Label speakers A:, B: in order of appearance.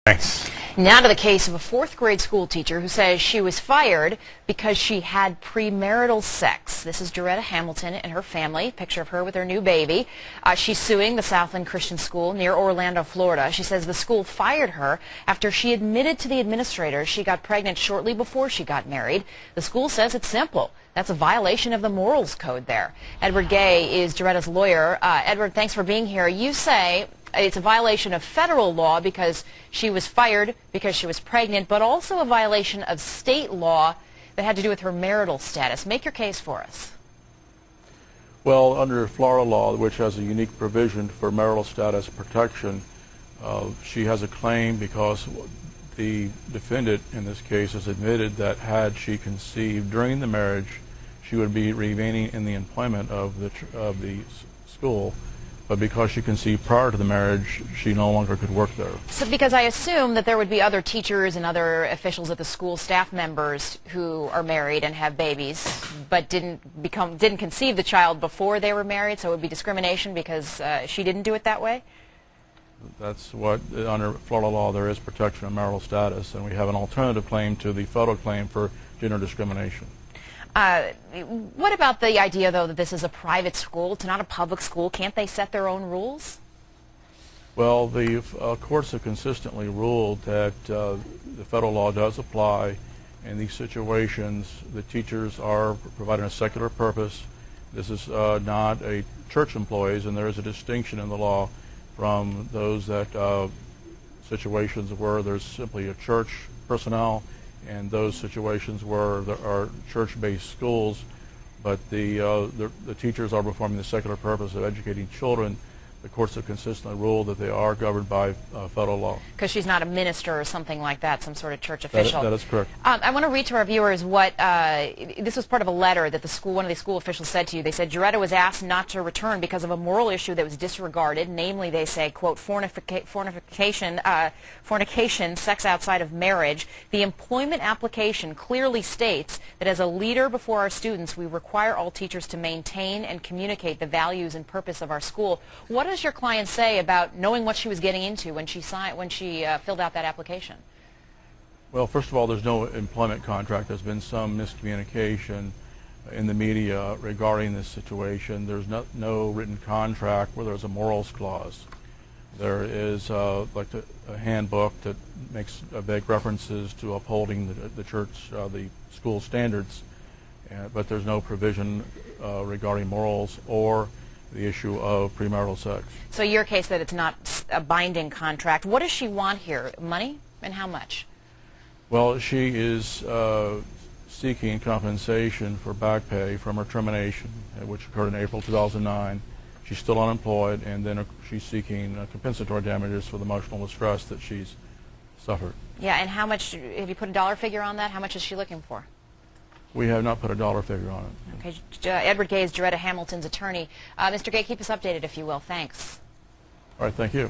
A: Thanks.
B: Now to the case of a fourth grade school teacher who says she was fired because she had premarital sex. This is Doretta Hamilton and her family. Picture of her with her new baby. She's suing the Southland Christian School near Orlando, Florida. She says the school fired her after she admitted to the administrator she got pregnant shortly before she got married. The school says it's simple. That's a violation of the morals code there. Edward Gay is Doretta's lawyer. Edward, thanks for being here. You say it's a violation of federal law because she was fired because she was pregnant, but also a violation of state law that had to do with her marital status. Make your case for us.
C: Well, under Florida law, which has a unique provision for marital status protection, she has a claim because the defendant in this case has admitted that had she conceived during the marriage, she would be remaining in the employment of the school. But because she conceived prior to the marriage, she no longer could work there.
B: So because I assume that there would be other teachers and other officials at the school, staff members who are married and have babies, but didn't conceive the child before they were married, so it would be discrimination because she didn't do it that way?
C: That's what, under Florida law, there is protection of marital status, and we have an alternative claim to the federal claim for gender discrimination.
B: What about the idea, though, that this is a private school? It's not a public school. Can't they set their own rules?
C: Well, the courts have consistently ruled that the federal law does apply. In these situations, the teachers are providing a secular purpose. This is not a church employees, and there is a distinction in the law from those that situations where there's simply a church personnel and those situations where there are church-based schools, but the teachers are performing the secular purpose of educating children. The courts have consistently ruled that they are governed by federal law. Because
B: she's not a minister or something like that, some sort of church official.
C: That is correct.
B: I want to read to our viewers what, this was part of a letter that one of the school officials said to you. They said, Doretta was asked not to return because of a moral issue that was disregarded, namely, they say, quote, fornication, sex outside of marriage. The employment application clearly states that as a leader before our students, we require all teachers to maintain and communicate the values and purpose of our school. What does your client say about knowing what she was getting into when she filled out that application?
C: Well, first of all, there's no employment contract. There's been some miscommunication in the media regarding this situation. There's no written contract where there's a morals clause. There is like a handbook that makes vague references to upholding the church, the school standards, but there's no provision regarding morals or the issue of premarital sex.
B: So your case that it's not a binding contract. What does she want here? Money? And how much?
C: Well, she is seeking compensation for back pay from her termination, which occurred in April 2009. She's still unemployed, and then she's seeking compensatory damages for the emotional distress that she's suffered.
B: Yeah, and how much, have you put a dollar figure on that? How much is she looking for?
C: We have not put a dollar figure on it.
B: Okay, Edward Gay is Doretta Hamilton's attorney. Mr. Gay, keep us updated if you will. Thanks.
C: All right, thank you.